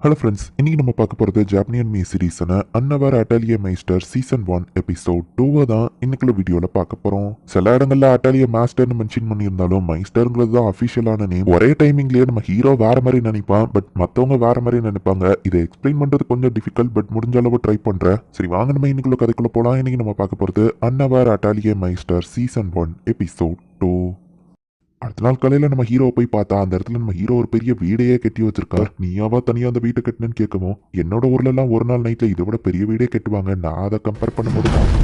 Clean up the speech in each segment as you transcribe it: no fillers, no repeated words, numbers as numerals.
Hello friends, இன்னைக்கு நம்ம பார்க்க போகிறது ஜாப்பனியன் மீ சீரீஸான அன்னவர் அட்டாலிய மைஸ்டர் சீசன் 1 எபிசோட் 2 தான் இன்னைக்குள்ள வீடியோவில் பார்க்க போகிறோம். சில இடங்கள்ல அட்டாலிய மாஸ்டர்னு மென்ஷன் பண்ணியிருந்தாலும் மைஸ்டருங்கிறது தான் அஃபிஷியலான நேம். ஒரே டைமிங்லேயே நம்ம ஹீரோ வேற மாதிரி நினைப்பான், பட் மற்றவங்க வேற மாதிரி நினைப்பாங்க. இதை எக்ஸ்பிளைன் பண்ணுறது கொஞ்சம் டிஃபிகல்ட், பட் முடிஞ்ச அளவு ட்ரை பண்ணுறேன். சரி வாங்க நம்ம இன்னைக்குள்ள கதைக்குள்ள போகலாம். இன்னைக்கு நம்ம பார்க்க போகிறது அன்னவர் அட்டாலிய மைஸ்டர் சீசன் 1 எபிசோட் 2. அடுத்த நாள் காலையில நம்ம ஹீரோவை போய் பார்த்தா அந்த இடத்துல நம்ம ஹீரோ ஒரு பெரிய வீடையே கட்டி வச்சிருக்கார். நீயாவா தனியா அந்த வீட்டை கட்டினு கேட்கவும், என்னோட ஊர்ல எல்லாம் ஒரு நாள் நைட்ல இதை விட பெரிய வீடே கட்டுவாங்க, நான் அதை கம்பேர் பண்ணும்போது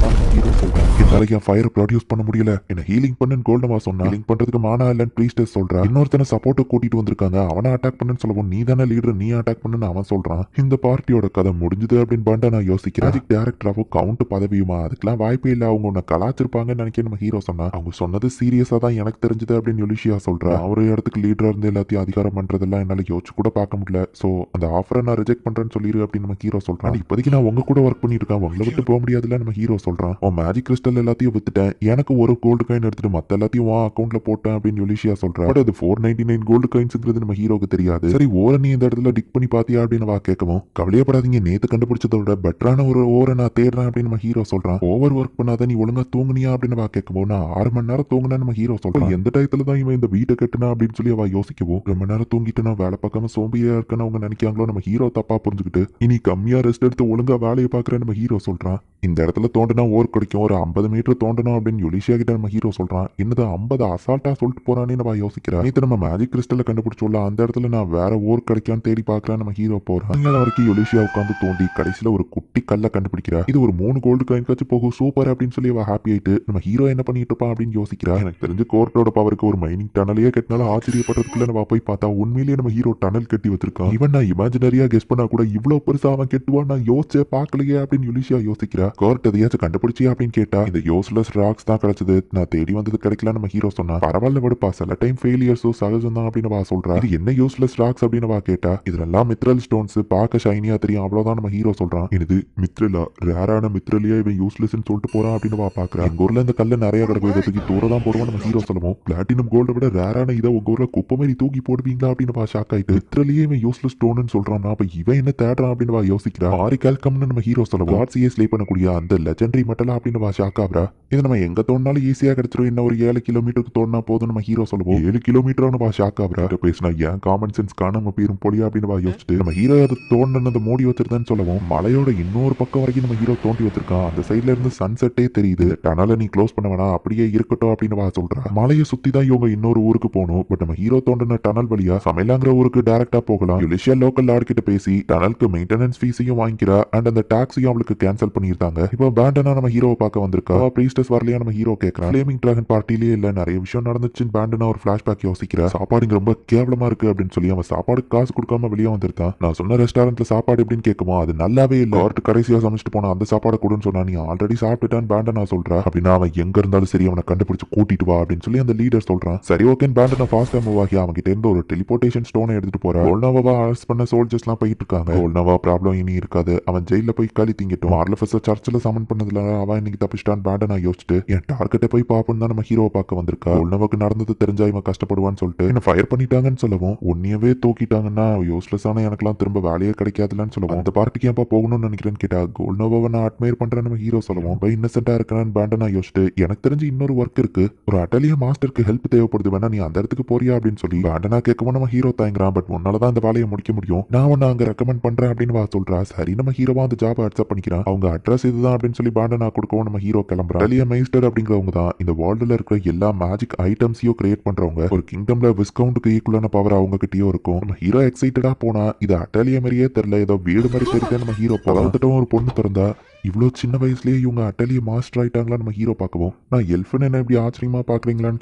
ஹீரோ சொல்றேன், என்னால என் ஃபயர் ப்ரொடியூஸ் பண்ண முடியல, என்ன ஹீலிங் பண்ணுன்னு கோல்டமா சொன்னா ஹீலிங் பண்றதுக்கு மானா இல்லன்னு ப்ரீஸ்டர் சொல்றா. இன்னொருத்தனை சப்போர்ட் கூட்டிட்டு வந்திருக்காங்க, அவனை அட்டாக் பண்ணுன்னு சொல்லவும் நீ தானே லீடர், நீ அட்டாக் பண்ணுன்னு அவன் சொல்றான். இந்த பார்ட்டியோட கதை முடிஞ்சது அப்படின்னு பாண்டா நான் யோசிக்கிறேன். மேஜிக் டைரக்டராவோ கவுண்ட் பதவியுமா, அதுக்கெல்லாம் வாய்ப்பே இல்லை, அவங்க உன்னை கலாச்சிருப்பாங்கன்னு நினைக்க நம்ம ஹீரோ சொன்னா. அவங்க சொன்னது சீரியஸா தான் எனக்கு தெரிஞ்சது அப்படின்னு யுலிஷியா சொல்றா. ஒரு இடத்துக்கு லீடரா இருந்து எல்லாத்தையும் அதிகாரம் பண்றதெல்லாம் என்னால யோசிச்சு கூட பார்க்க முடியல, சோ அந்த ஆஃபரை நான் ரிஜெக்ட் பண்றேன்னு சொல்லிரு அப்படின்னு நம்ம ஹீரோ சொல்றான். இப்போதைக்கு நான் உங்க கூட ஒர்க் பண்ணிட்டு இருக்கேன், உங்களை விட்டு போக முடியாதுல நம்ம ஹீரோ சொல்றான். உன் மேஜிக் கிறிஸ்டல் எல்லாத்தையும் வித்துட்டேன், எனக்கு ஒரு கோல்டு காயின் எடுத்துட்டு மத்த எல்லாத்தையும் உன் அக்கௌண்ட்ல போட்டேன் அப்படின்னு யுலிஷியா சொல்றா. பட் அது 499 கோல்டு காயின்ஸ்ங்கிறது நம்ம ஹீரோக்கு தெரியாது. சரி ஓரை நீ இந்த இடத்துல டிக் பண்ணி பாத்தியா அப்படின்னு வா கேட்கவும், கவலையப்படாதீங்க, நேத்து கண்டுபிடிச்சதை விட பெட்டரான ஒரு ஓரை நான் தேடுறேன் அப்படின்னு நம்ம ஹீரோ சொல்றான். ஓவர் ஒர்க் பண்ணாத, நீ ஒழுங்கா தூங்குனியா அப்படின்னு வா கேட்கவும், நான் 6 மணி நேரம் தூங்குனேன்னு நம்ம ஹீரோ சொல்றான். எந்த டயத்துல தான் இவன் இந்த வீட்டை கட்டுனா அப்படின்னு சொல்லி அவ யோசிக்கவும், ரொம்ப நேரம் தூங்கிட்டு நான் வேலை பார்க்காம சோம்பியா இருக்கேன்னு அவங்க நினைக்காங்களோ நம்ம ஹீரோ தப்பா புரிஞ்சுக்கிட்டு இனி கம்மியா ரெஸ்ட் எடுத்து ஒழுங்கா வேலையை பார்க்கறேன் நம்ம ஹீரோ சொல்றான். இந்த இடத்துல தோண்டினா ஓர் கிடைக்கும், ஒரு 50 மீட்டர் தோண்டணும் அப்படின்னு யுலிஷியா கிட்ட நம்ம ஹீரோ சொல்றான். என்னது 50 அசால்ட்டா சொல்லிட்டு போறானே நம்ம யோசிக்கிறேன். நேற்று நம்ம மேஜிக் கிறிஸ்டல்ல கண்டுபிடிச்சோம்ல, அந்த இடத்துல நான் வேற ஓர் கிடைக்கான்னு தேடி பார்க்கறேன் நம்ம ஹீரோ போறான். அங்க வரைக்கும் யுலிஷியா உட்காந்து தோண்டி கடைசியில ஒரு குட்டி கல்ல கண்டுபிடிக்கிறா. இது ஒரு 3 கோல்டு காயின் காச்சு போகும், சூப்பர் அப்படின்னு சொல்லி அவ ஹாப்பி ஆயிட்டு நம்ம ஹீரோ என்ன பண்ணிட்டு இருப்பான் அப்படின்னு யோசிக்கிறா. எனக்கு தெரிஞ்சு கோர்ட்டோட பவருக்கு ஒரு மைனிங் டனலையே கட்டினாலும் ஆச்சரியப்படுறதுக்குள்ள நம்ம போய் பார்த்தா உண்மையிலேயே நம்ம ஹீரோ டனல் கட்டி வச்சிருக்கான். இவன் நான் இமேஜினரியா கெஸ் பண்ணா கூட இவ்வளவு பெருசா அவன் கெட்டுவான் நான் யோசிச்சே பார்க்கலையே அப்படின்னு யுலிஷியா யோசிக்கிறா. கோர்ட் எதையாச்சும் கண்டுபிடிச்சியா அப்படின்னு கேட்டா, இந்த யூஸ்லெஸ் ராக்ஸ் தான் கிடைச்சது, நான் தேடி வந்தது கிடைக்கல நம்ம ஹீரோ சொன்னா. பரவாயில்ல விடுப்பா, சில டைம் ஃபெயிலியர்ஸோ சகஜம் தான் அப்படின்னு வா சொல்றா. இது என்ன யூஸ்லெஸ் ராக்ஸ் அப்படின்னு வா கேட்டா, இதெல்லாம் மித்ரல் ஸ்டோன்ஸ், பார்க்க ஷைனியா தெரியும் அவ்வளவுதான் நம்ம ஹீரோ சொல்றான். இது மித்ரலா, ரேரான மித்ரலியா இவன் யூஸ்லெஸ்ன்னு சொல்லிட்டு போறான் அப்படின்னு வா பாக்குறா. எங்க ஊர்ல இந்த கல்ல நிறைய கிடக்கு, இதை தூக்கி தூர தான் போடுவோம் நம்ம ஹீரோ சொல்லுவோம். பிளாட்டினம் கோல்ட விட ரேரான இதை உங்க ஊர்ல குப்பை மாதிரி தூக்கி போடுவீங்களா அப்படின்னு வா ஷாக் ஆயிட்டு, மித்ரலியே இவன் யூஸ்லெஸ் ஸ்டோன் சொல்றான், அப்ப இவன் என்ன தேடுறான் அப்படின்னு வா யோசிக்கிறா. ஆரிகால்கம்னு நம்ம ஹீரோ சொல்லுவோம். காட்ஸியே ஸ்லே பண்ணக்கூடிய அந்த லெஜெண்டரி மெட்டல் அப்படின்னு வா ஷாக் ஆகுறா. இது நம்ம எங்க தோண்டினாலும் ஈஸியா கிடைச்சிரும், இன்னும் ஒரு 7 கிலோமீட்டருக்கு தோண்டினா போதும் நம்ம ஹீரோ சொல்லுவோம். 7 கிலோமீட்டர் வா ஷாக் ஆகுறா. பேசினா ஏன் காமன் சென்ஸ் காணாம போயிரும் போலியா அப்படின்னு வா யோசிச்சுட்டு நம்ம ஹீரோ அதை தோண்டினதை மூடி வச்சிருந்தேன்னு சொல்லவும், மலையோட இன்னொரு பக்கம் வரைக்கும் நம்ம ஹீரோ தோண்டி வச்சிருக்கான். அந்த சைட்ல இருந்து சன்செட்டே தெரியுது. டனலை நீ க்ளோஸ் பண்ண வேணா, அப்படியே இருக்கட்டும் அப்படின்னு வா சொல்றா. மலையை சுத்தி தான் இவங்க இன்னொரு ஊருக்கு போகணும், பட் நம்ம ஹீரோ தோண்டின டனல் வழியா சமையலாங்கிற ஊருக்கு டைரக்டா போகலாம். யுலிஷியா லோக்கல் லார்ட் கிட்ட பேசி டனலுக்கு மெயின்டெனன்ஸ் ஃபீஸையும் வாங்கிக்கிறா, அண்ட் அந்த டாக்ஸையும் அவளுக்கு கேன்சல் பண்ணிருந்தாங்க. இப்போ பேண்டனா நம்ம ஹீரோவை பார்க்க வந்திருக்கா. பிரீஸ்டஸ் வரலையா நம்ம ஹீரோ கேட்கறான். ஃப்ளேமிங் டிராகன் பார்ட்டிலே இல்ல, நிறைய விஷயம் நடந்துச்சுன்னு பேண்டனா ஒரு ஃபிளாஷ்பேக் யோசிக்கிறா. சாப்பாடு இங்க ரொம்ப கேவலமா இருக்கு அப்படின்னு சொல்லி அவன் சாப்பாடு காசு கொடுக்காம வெளியே வந்திருக்கான். நான் சொன்ன ரெஸ்டாரண்ட்ல சாப்பாடு எப்படின்னு கேட்குமா, அது நல்லாவே இல்ல, கார்ட் கடைசியா சமைச்சிட்டு போனா அந்த சாப்பாடு கொடுன்னு சொன்னா, நீ ஆல்ரெடி சாப்பிட்டுட்டான்னு பேண்டனா சொல்றா. அப்படின்னா அவன் எங்க இருந்தாலும் சரி அவனை கண்டுபிடிச்சு கூட்டிட்டு வா அப்படின்னு சொல்லி அந்த லீடர் சொல்றான். சரி ஓகே, பேண்டனா ஃபாஸ்டா மூவ் ஆகி அவங்க கிட்ட இருந்து ஒரு டெலிபோர்டேஷன் ஸ்டோனை எடுத்துட்டு போறா. கோல்னோவா அரெஸ்ட் பண்ண சோல்ஜர்ஸ்லாம் போயிட்டு இருக்காங்க. கோல்னோவா ப்ராப்ளம் இனி இருக்காது, அவன் ஜெயில போய் களி திங்கிட்டோம். மார்லஃபஸ சர்ச்சில் சமன் பண்ணதுல அவன் இன்னைக்கு தப்பிச்சிட்டான் பேண்டனா யோசிச்சுட்டு என் டார்கெட்டை போய் பாப்போம் தான் நம்ம ஹீரோவை பார்க்க வந்திருக்கா. கோல்னோவாக்கு நடந்தது தெரிஞ்சா இவன் கஷ்டப்படுவான்னு சொல்லிட்டு என்ன ஃபயர் பண்ணிட்டாங்கன்னு சொல்லவும், உன்னையவே தூக்கிட்டாங்கன்னா யூஸ்லெஸ் ஆன எனக்குலாம் திரும்ப வேலையே கிடைக்காதுலன்னு சொல்லுவோம். அந்த பார்ட்டிக்கு ஏன்பா போகணும்னு நினைக்கிறேன்னு கேட்டா, கோல்னோவாவை நான் அட்மையர் பண்றேன் நம்ம ஹீரோ சொல்லுவோம். இப்போ இன்னசென்ட்டா இருக்கிறான்னு பேண்டனா யோசிச்சுட்டு, எனக்கு தெரிஞ்சு இன்னொரு ஒர்க் இருக்கு, ஒரு அட்டாலியா மாஸ்டருக்கு ஹெல்ப் தேவைப்படுது, வேணா நீ அந்த இடத்துக்கு போறியா அப்படின்னு சொல்லி பேண்டனா கேட்கவும் நம்ம ஹீரோ தயங்குறான். பட் உன்னாலதான் அந்த வேலையை முடிக்க முடியும், நான் உன்னை அங்க ரெக்கமெண்ட் பண்றேன் அப்படின்னு வா சொல்றா. சரி நம்ம ஹீரோவா அந்த ஜாப் அக்செப்ட் பண்ணிக்கிறான். அவங்க அட்ரஸ் இதுதான் அப்படின்னு சொல்லி பேண்டனா கொடுக்கவும் நம்ம ஹீரோ கிளம்புறான். அட்டாலியா மைஸ்டர் அப்படிங்கிறவங்க தான் இந்த வேர்ல்டுல இருக்கிற எல்லா மேஜிக் ஐட்டம்ஸையும் கிரியேட் பண்றவங்க. ஒரு கிங்டம்ல விஸ்கவுண்ட்டுக்கு ஈக்குவலான பவர் அவங்க கிட்டயும் இருக்கும். நம்ம ஹீரோ எக்ஸைட்டடா போனா இது அட்டாலியா மாதிரியே தெரியல, ஏதோ வீடு மாதிரி தெரியுது நம்ம ஹீரோ போறோம். ஒரு பொண்ணு பிறந்தா இவ்வளோ சின்ன வயசுலேயே இவங்க அட்டலியை மாஸ்டர் ஆயிட்டாங்களா நம்ம ஹீரோ பார்க்கவும், நான் எல்ஃப்னு என்ன இப்படி ஆச்சரியமா பாக்குறீங்களான்னு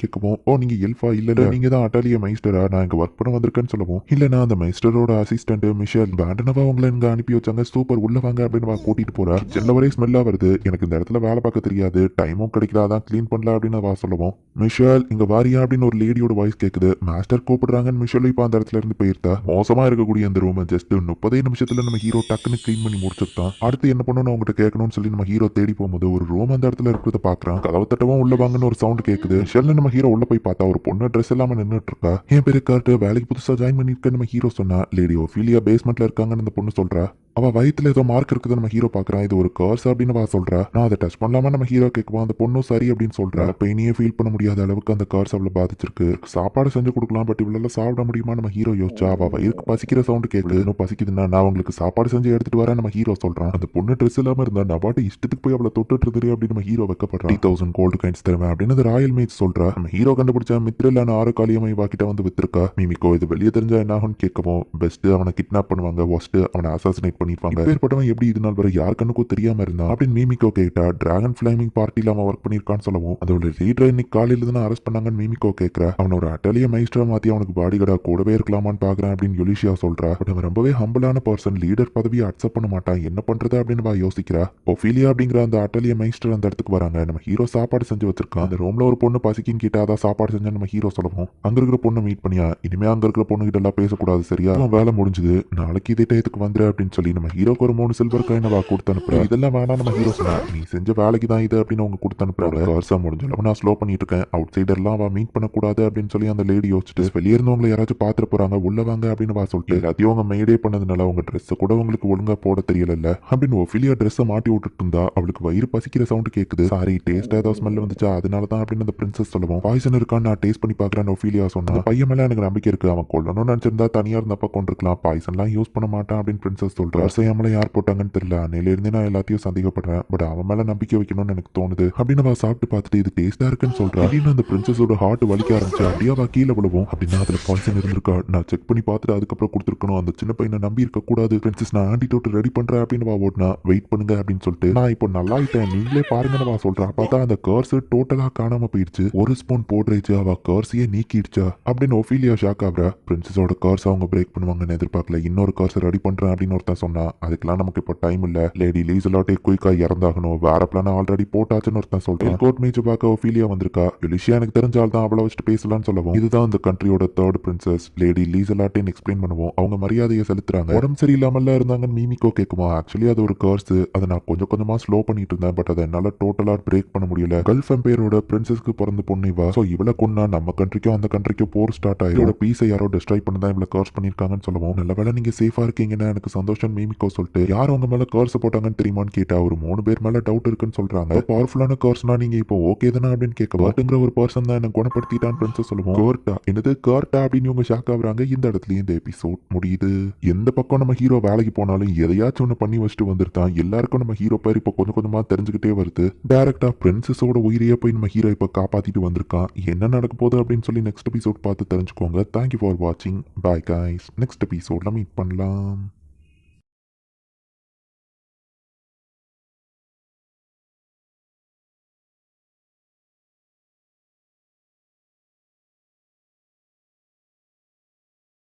கேட்கவும், ஓ நீங்க எல்ஃபா, இல்ல நீங்க தான் அட்டாலிய மைஸ்டரா, நான் இங்க ஒர்க் பண்ண வந்திருக்கேன்னு சொல்லவும், இல்ல நான் அந்த மைஸ்டரோட அசிஸ்டன்ட் மிஷேல் பேண்டனவா உங்களை இங்க அனுப்பி வச்சாங்க, சூப்பர் உள்ள வாங்க அப்படின்னு கூட்டிட்டு போறா. செல்ல வரை ஸ்மெல்லா வருது, எனக்கு இந்த இடத்துல வேலை பார்க்க தெரியாது, டைமும் கிடைக்கலாதான் கிளீன் பண்ணல அப்படின்னு வா சொல்லுவோம். மிஷேல் இங்க வாரியா அப்படின்னு ஒரு லேடியோட வாய்ஸ் கேக்குது. மாஸ்டர் கூப்பிடுறாங்கன்னு மிஷேல் இப்ப அந்த இடத்துல இருந்து போயிருந்தா. மோசமா இருக்கக்கூடிய அந்த ரூம் ஜஸ்ட் 30 நிமிஷத்துல நம்ம ஹீரோ டக்குன்னு கிளீன் பண்ணி முடிச்சிருக்கான். அடுத்து என்ன பண்ணணும் அவங்ககிட்ட கேட்கணும்னு சொல்லி நம்ம ஹீரோ தேடி போகும்போது ஒரு ரூம் அந்த இடத்துல இருக்கிறத பாக்குறான். கதவு தட்டவும் உள்ள வாங்கன்னு ஒரு சவுண்ட் கேக்குது. மிஷேல் நம்ம ஹீரோ உள்ள போய் பார்த்தா ஒரு பொண்ணு ட்ரெஸ் இல்லாம நின்னுட்டு இருக்கா. என் பேரு கர்ட், வேலைக்கு புதுசா ஜாயின் பண்ணிருக்கேன் நம்ம ஹீரோ சொன்னா. லேடி ஒஃபீலியா பேஸ்மெண்ட்ல இருக்காங்கன்னு அந்த பொண்ணு சொல்றா. அவ வயித்துல ஏதோ மார்க் இருக்குது நம்ம ஹீரோ பாக்குறான். இது ஒரு கர்ஸ் அப்படின்னு வா சொல்றா. நான் அதை டச் பண்ணலாமா நம்ம ஹீரோ கேட்குவோம். அந்த பொண்ணும் சரி அப்படின்னு சொல்றா. பெயினியே ஃபீல் பண்ண முடியாத அளவுக்கு அந்த கர்ஸ் அவளை பாதிச்சிருக்கு. சாப்பாடு செஞ்சு கொடுக்கலாம், பட் இவ்வளவு சாப்பிட முடியுமா நம்ம ஹீரோ யோசிச்சா. அவ வயிறுக்கு பசிக்கிற சவுண்ட் கேட்குது. இன்னும் பசிக்குதுன்னா நான் உங்களுக்கு சாப்பாடு செஞ்சு எடுத்துட்டு வரேன் நம்ம ஹீரோ சொல்றான். அந்த பொண்ணு ட்ரெஸ் இல்லாம இருந்தா நான் பாட்டு இஷ்டத்துக்கு போய் அவளை தொட்டுட்டு இருக்கு அப்படின்னு நம்ம ஹீரோ வைக்கப்படுறான். 3000 கோல்டு காயின்ஸ் தருவேன் அப்படின்னு ராயல் மேஜ் சொல்றா. நம்ம ஹீரோ கண்டுபிடிச்ச மித்ரிலான 6 காலியமை வாக்கிட்ட வந்து வித்திருக்கா. மீமிக்கோ இது வெளியே தெரிஞ்சா என்ன ஆகும்னு கேட்கவும் பெஸ்ட் அவனை கிட்னாப் பண்ணுவாங்க, ஒஸ்ட் அவனை அசாசினேட் பண்ணிருப்பாங்க. ஏற்பட்டவன் எப்படி இது நாள் வரை யார் கண்ணுக்கும் தெரியாம இருந்தான் அப்படின்னு மீமிக்கோ கேட்டா. டிராகன் ஃபிளைமிங் பார்ட்டில அவன் ஒர்க் பண்ணிருக்கான்னு சொல்லவும் அதோட லீடர் இன்னைக்கு காலையில தான் அரெஸ்ட் பண்ணாங்கன்னு மீமிக்கோ கேட்கறா. அவனோட அட்டலிய மைஸ்டரா மாத்தி அவனுக்கு பாடிகார்டா கூடவே இருக்கலாமான்னு பாக்குறேன் அப்படின்னு யுலிஷியா சொல்றா. பட் அவன் ரொம்பவே ஹம்பிளான பர்சன், லீடர் பதவியை அக்செப்ட் பண்ண மாட்டான், என்ன பண்றது அப்படின்னு வா யோசிக்கிறா. ஒஃபீலியா அப்படிங்கிற அந்த அட்டலிய மைஸ்டர் அந்த இடத்துக்கு வராங்க. நம்ம ஹீரோ சாப்பாடு செஞ்சு வச்சிருக்கான். அந்த ரூம்ல ஒரு பொண்ணு பசிக்கின்னு கேட்டா அதான் சாப்பாடு செஞ்சா நம்ம ஹீரோ சொல்லவும் அங்க இருக்கிற பொண்ணு மீட் பண்ணியா. இனிமே அங்க இருக்கிற பொண்ணு கிட்ட எல்லாம் பேசக்கூடாது சரியா, அவன் வேலை முடிஞ்சது, நாளைக்கு இதே டயத்துக்கு வந்துரு அப்படின்னு சொல்லி நம்ம ஹீரோக்கு ஒரு 3 சில்வர் காயின் அவ கொடுத்து அனுப்புறா. இதெல்லாம் வேணாம் நம்ம ஹீரோ சொன்னா. நீ செஞ்ச வேலைக்கு தான் இது அப்படின்னு அவங்க கொடுத்து அனுப்புறாங்க. கார்ஸா முடிஞ்ச அளவு நான் ஸ்லோ பண்ணிட்டு இருக்கேன், அவுட் சைடர்லாம் அவ மீட் பண்ணக்கூடாது அப்படின்னு சொல்லி அந்த லேடி யோசிச்சுட்டு வெளியே இருந்தவங்களை யாராச்சும் பாத்துட்டு போறாங்க உள்ள வாங்க அப்படின்னு வா சொல்லிட்டு எல்லாத்தையும் அவங்க மெய்டே பண்ணதுனால அவங்க ட்ரெஸ் கூட உங்களுக்கு ஒழுங்கா போட தெரியல அப்படின்னு ஒஃபிலியா ட்ரெஸ்ஸை மாட்டி விட்டுட்டு இருந்தா. அவளுக்கு வயிறு பசிக்கிற சவுண்ட் கேக்குது. சாரி டேஸ்ட் ஏதாவது ஸ்மெல் வந்துச்சா அதனால தான் அப்படின்னு அந்த பிரின்சஸ் சொல்லுவோம். பாய்சன் இருக்கான்னு நான் டேஸ்ட் பண்ணி பாக்குறேன் ஒஃபிலியா சொன்னா. பையன் மேல எனக்கு நம்பிக்கை இருக்கு, அவன் கொல்லணும்னு நினைச்சிருந்தா தனியா இருந்தப்ப கொண்டிருக்கலாம், பாய்சன்லாம் யூஸ் பண்ண மாட்டான் அப்படின்னு பிரின்சஸ் சொல்றா. செய்யாமல யார் போட்டாங்கன்னு தெரியல, அன்னையில இருந்து நான் எல்லாத்தையும் சந்தேகப்படுறேன், பட் அவன் மேல நம்பிக்கை வைக்கணும்னு எனக்கு தோணுது அப்படின்னு அவ சாப்பிட்டு பார்த்துட்டு இது டேஸ்டா இருக்குன்னு சொல்றா. அப்படின்னு அந்த பிரின்சஸோட ஹார்ட் வலிக்க ஆரம்பிச்சு அப்படியே அவ கீழே விழுவும். அப்படின்னா அதுல பாய்சன் இருந்திருக்கா, நான் செக் பண்ணி பார்த்துட்டு அதுக்கப்புறம் கொடுத்துருக்கணும், அந்த சின்ன பையனை நம்பி இருக்க கூடாது. பிரின்சஸ் நான் ஆன்டிடோட் ரெடி பண்றேன் அப்படின்னு வா ஓடுனா. வெயிட் பண்ணுங்க அப்படின்னு சொல்லிட்டு நான் இப்போ நல்லா ஆயிட்டேன் நீங்களே பாருங்கன்னு வா சொல்றா. பார்த்தா அந்த கர்ஸ் டோட்டலா காணாம போயிடுச்சு. ஒரு ஸ்பூன் போடுறேச்சு அவ கர்ஸையே நீக்கிடுச்சா அப்படின்னு ஒஃபீலியா ஷாக் ஆகுறா. பிரின்சஸோட கர்ஸ் அவங்க பிரேக் பண்ணுவாங்கன்னு எதிர்பார்க்கல. இன்னொரு கர்ஸ் ரெடி பண்றேன் அப்படின்னு ஒருத்தன் சொன்னா. அதுக்கெல்லாம் நமக்கு இப்போ டைம் இல்ல, லேடி லீசலாட்டே குயிக்கா இறந்தாகணும், வேற பிளான ஆல்ரெடி போட்டாச்சுன்னு ஒருத்தன் சொல்றான். கோர்ட் மேட்ச் பார்க்க ஒஃபீலியா வந்திருக்கா. யுலிஷியா எனக்கு தெரிஞ்சால் தான் அவளை வச்சுட்டு பேசலாம்னு சொல்லவும் இதுதான் அந்த கண்ட்ரியோட தேர்ட் பிரின்சஸ் லேடி லீசலாட்டேன்னு எக்ஸ்பிளைன் பண்ணுவோம். அவங்க மரியாதையை செலுத்துறாங்க. உடம்பு சரியில்லாமல இருந்தாங்கன்னு மீமிக்கோ கேட்குமா. ஆக்சுவலி அது ஒரு கர்ஸ், அதை நான் கொஞ்சம் கொஞ்சமா ஸ்லோ பண்ணிட்டு இருந்தேன், பட் அதை என்னால டோட்டலா பிரேக் பண்ண முடியல. கல்ஃப் எம்பையரோட பிரின்சஸ்க்கு பிறந்த பொண்ணு இவ. சோ இவளை கொன்னா நம்ம கண்ட்ரிக்கும் அந்த கண்ட்ரிக்கும் போர் ஸ்டார்ட் ஆயிரோட பீஸை யாரோ டிஸ்ட்ராய் பண்ண தான் இவளை கர்ஸ் பண்ணிருக்காங்கன்னு சொல்லுவோம். நல்ல வேளை நீங்க சேஃபா இருக்கீங்கன்னு எனக்கு சந்தோஷம் மீமிக்கோ சொல்லிட்டு யார் உங்க மேல கர்ஸ் போட்டாங்கன்னு தெரியுமான்னு கேட்டா ஒரு 3 பேர் மேல டவுட் இருக்குன்னு சொல்றாங்க. பவர்ஃபுல்லான கர்ஸ்னா நீங்க இப்போ ஓகே தானே அப்படின்னு கேட்க வாட்டுங்கிற ஒரு பர்சன் தான் எனக்கு குணப்படுத்திட்டான்னு பிரின்சஸ் சொல்லுவோம். கோர்ட்டா என்னது கர்ட்டா அப்படின்னு இவங்க ஷாக் ஆகுறாங்க. இந்த இடத்துலயும் இந்த எபிசோட் முடியுது. எந்த பக்கம் நம்ம ஹீரோ வேலைக்கு போனாலும் எதையாச்சும் ஒன்று பண்ணி வச்சுட்டு வந்துருந்தான். எல்லாருக்கும் நம்ம ஹீரோ பேர் இப்போ கொஞ்சம் கொஞ்சமா தெரிஞ்சுக்கிட்டே வருது. டைரக்டா பிரின்சஸோட உயிரையே போய் நம்ம ஹீரோ இப்போ காப்பாத்திட்டு வந்திருக்கான். என்ன நடக்க போகுது அப்படின்னு சொல்லி நெக்ஸ்ட் எபிசோட் பார்த்து தெரிஞ்சுக்கோங்க. தேங்க்யூ ஃபார் வாட்சிங். பாய் கைஸ், நெக்ஸ்ட் எபிசோட்ல மீட் பண்ணலாம்.